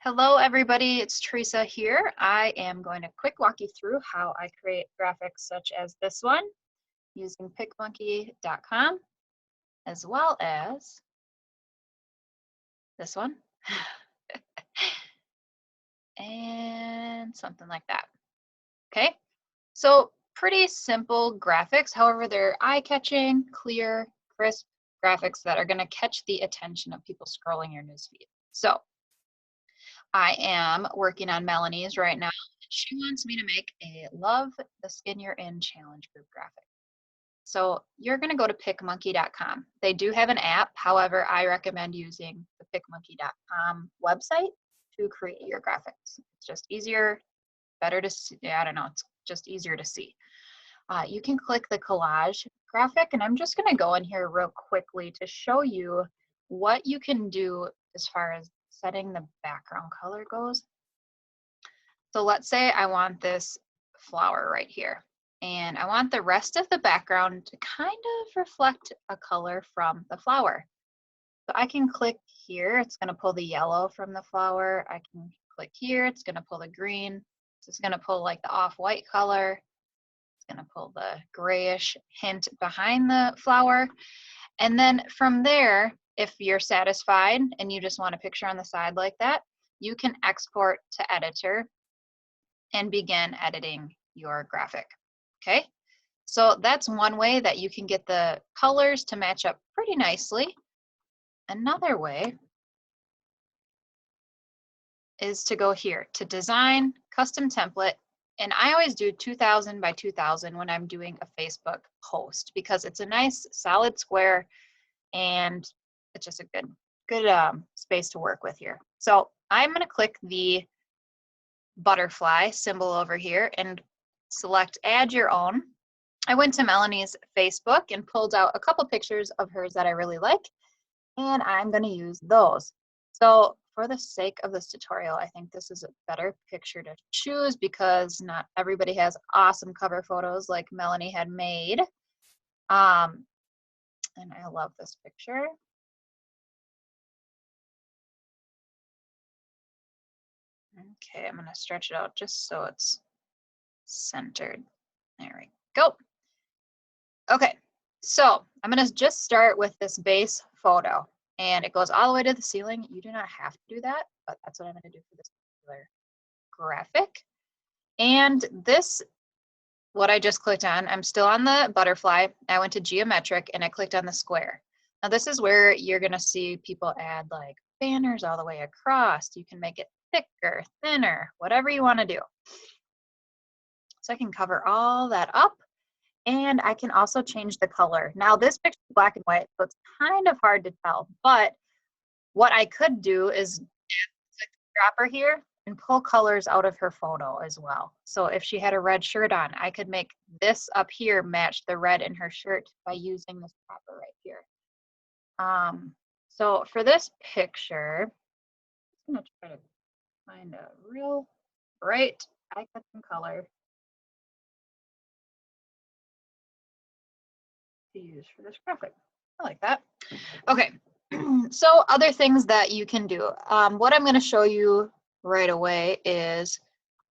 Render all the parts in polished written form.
Hello, everybody. It's Teresa here. I am going to quick walk you through how I create graphics such as this one using PicMonkey.com, as well as this one and something like that. Okay, so pretty simple graphics. However, they're eye-catching, clear, crisp graphics that are going to catch the attention of people scrolling your newsfeed. So I am working on Melanie's right now. She wants me to make a Love the Skin You're In challenge group graphic. So you're going to go to PicMonkey.com. They do have an app. However, I recommend using the PicMonkey.com website to create your graphics. It's just easier, better to see. I don't know. It's just easier to see. You can click the collage graphic, and I'm just going to go in here real quickly to show you what you can do as far as setting the background color goes. So let's say I want this flower right here, and I want the rest of the background to kind of reflect a color from the flower. So I can click here, it's going to pull the yellow from the flower. I can click here, it's going to pull the green. So it's going to pull like the off-white color. It's going to pull the grayish hint behind the flower. And then from there, if you're satisfied and you just want a picture on the side like that, you can export to editor and begin editing your graphic. Okay, so that's one way that you can get the colors to match up pretty nicely. Another way is to go here to design custom template, and I always do 2000 by 2000 when I'm doing a Facebook post because it's a nice solid square and it's just a good space to work with here. So I'm going to click the butterfly symbol over here and select add your own. I went to Melanie's Facebook and pulled out a couple pictures of hers that I really like, and I'm going to use those. So for the sake of this tutorial, I think this is a better picture to choose because not everybody has awesome cover photos like Melanie had made. And I love this picture. Okay, I'm going to stretch it out just so it's centered. There we go. Okay, so I'm going to just start with this base photo, and it goes all the way to the ceiling. You do not have to do that, but that's what I'm going to do for this particular graphic. And this, what I just clicked on, I'm still on the butterfly. I went to geometric and I clicked on the square. Now this is where you're going to see people add like banners all the way across. You can make it thicker, thinner, whatever you want to do. So I can cover all that up. And I can also change the color. Now this picture is black and white, so it's kind of hard to tell, but what I could do is click the dropper here and pull colors out of her photo as well. So if she had a red shirt on, I could make this up here match the red in her shirt by using this dropper right here. So for this picture, I'm gonna try to find a real bright eye-catching color to use for this graphic. I like that. Okay, so other things that you can do. What I'm going to show you right away is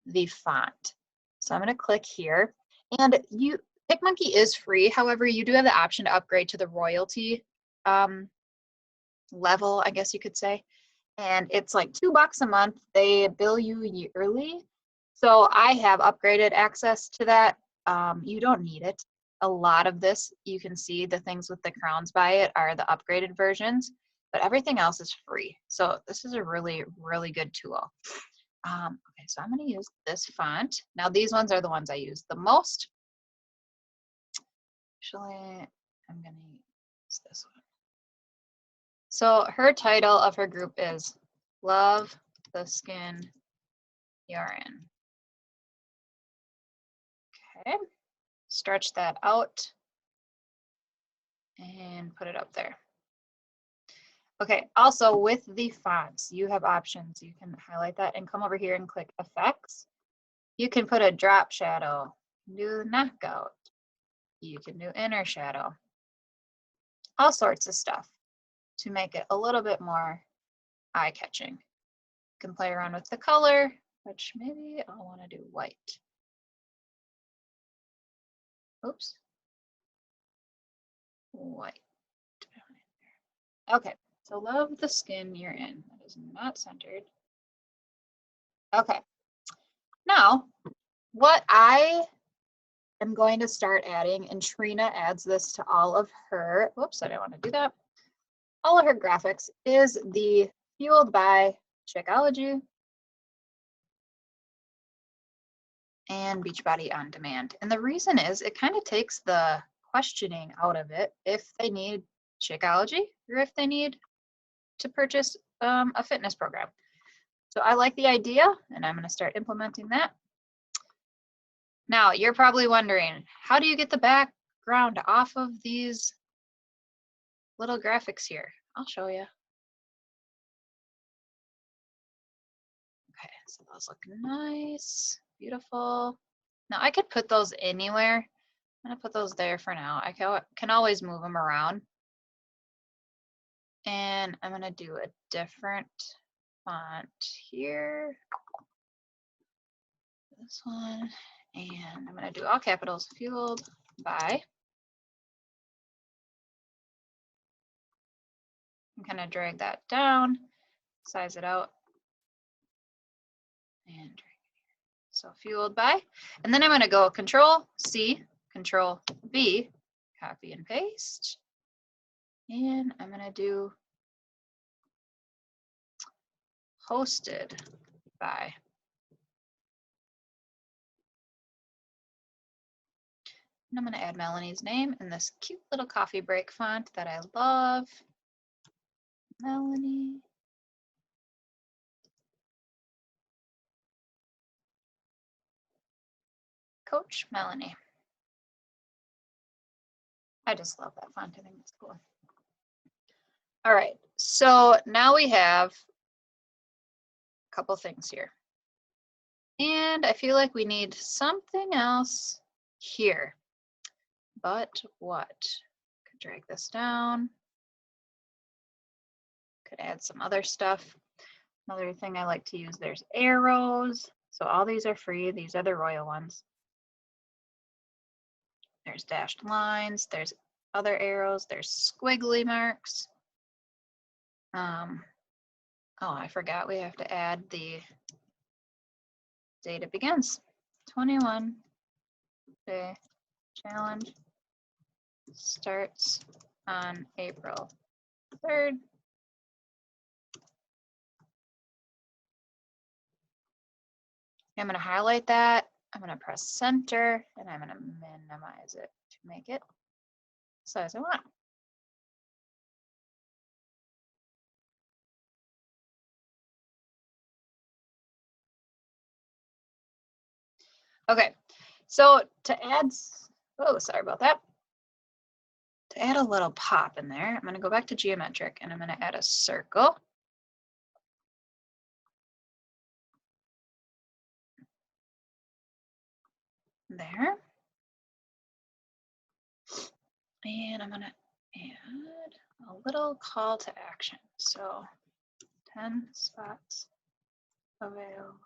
the font. So I'm going to click here, and PicMonkey is free. However, you do have the option to upgrade to the royalty level, I guess you could say. And it's like $2 a month. They bill you yearly. So I have upgraded access to that. You don't need it. A lot of this, you can see the things with the crowns by it are the upgraded versions, but everything else is free. So this is a really, really good tool. Okay, so I'm going to use this font. Now these ones are the ones I use the most. Actually, I'm going to use this one. So her title of her group is Love the Skin You're In. Okay, stretch that out and put it up there. Okay, also with the fonts, you have options. You can highlight that and come over here and click Effects. You can put a drop shadow, do knockout. You can do inner shadow. All sorts of stuff to make it a little bit more eye-catching. can play around with the color, which maybe I'll want to do white. Oops. White. Okay, so love the skin you're in. That is not centered. Okay. Now, what I am going to start adding, and Trina adds this to all of her, whoops, I didn't want to do that. All of her graphics is the Fueled by Shakeology and Beachbody On Demand. And the reason is it kind of takes the questioning out of it if they need Shakeology or if they need to purchase a fitness program. So I like the idea and I'm going to start implementing that. Now you're probably wondering, how do you get the background off of these little graphics here? I'll show you. Okay, so those look nice, beautiful. Now I could put those anywhere. I'm gonna put those there for now. I can always move them around. And I'm gonna do a different font here. This one, and I'm gonna do all capitals, Fueled by. I'm gonna drag that down, size it out, and drag it here. So Fueled by, and then I'm gonna go Control C, Control V, copy and paste, and I'm gonna do hosted by. And I'm going to add Melanie's name in this cute little coffee break font that I love. Melanie. Coach Melanie. I just love that font. I think it's cool. All right, so now we have a couple things here. And I feel like we need something else here. But what? Could drag this down. Could add some other stuff. Another thing I like to use, there's arrows. So all these are free. These are the royal ones. There's dashed lines. There's other arrows. There's squiggly marks. Oh, I forgot we have to add the date it begins. 21-day challenge starts on April 3rd. I'm going to highlight that. I'm going to press center and I'm going to minimize it to make it the size I want. Okay, so to add, oh, sorry about that. To add a little pop in there, I'm going to go back to geometric and I'm going to add a circle. There. And I'm going to add a little call to action. So 10 spots available.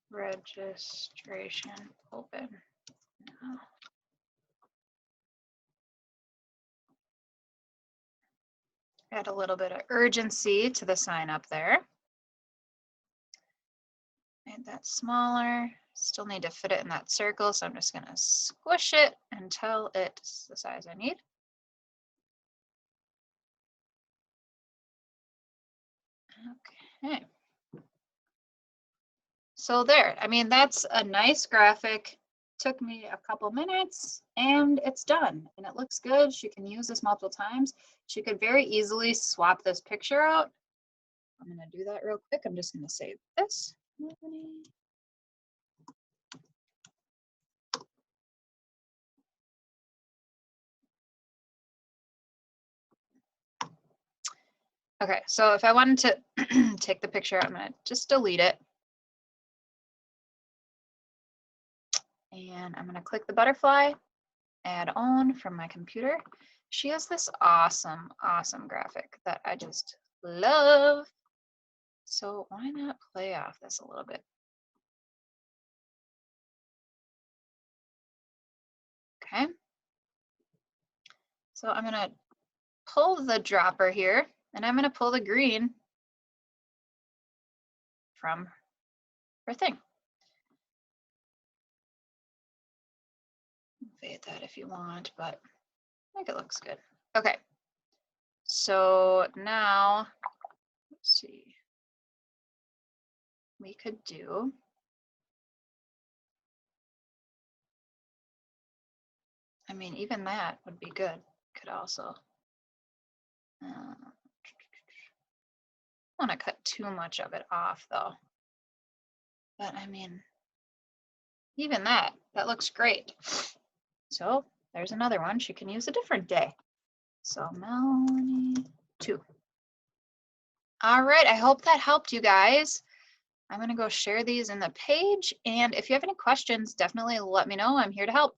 Registration open now. Add a little bit of urgency to the sign up there. Made that smaller. Still need to fit it in that circle, so I'm just going to squish it until it's the size I need. Okay. So there, I mean, that's a nice graphic. Took me a couple minutes and it's done and it looks good. She can use this multiple times. She could very easily swap this picture out. I'm going to do that real quick. I'm just going to save this. Okay, so if I wanted to take the picture out, I'm going to just delete it. And I'm going to click the butterfly, add on from my computer. She has this awesome, awesome graphic that I just love. So why not play off this a little bit? Okay. So I'm gonna pull the dropper here, and I'm gonna pull the green from her thing. Fade that if you want, but I think it looks good. Okay. So now, let's see. We could do, I mean, even that would be good. Could also, I don't want to cut too much of it off though. But I mean, even that looks great. So there's another one. She can use a different day. So Melanie 2. All right, I hope that helped you guys. I'm gonna go share these in the page. And if you have any questions, definitely let me know. I'm here to help.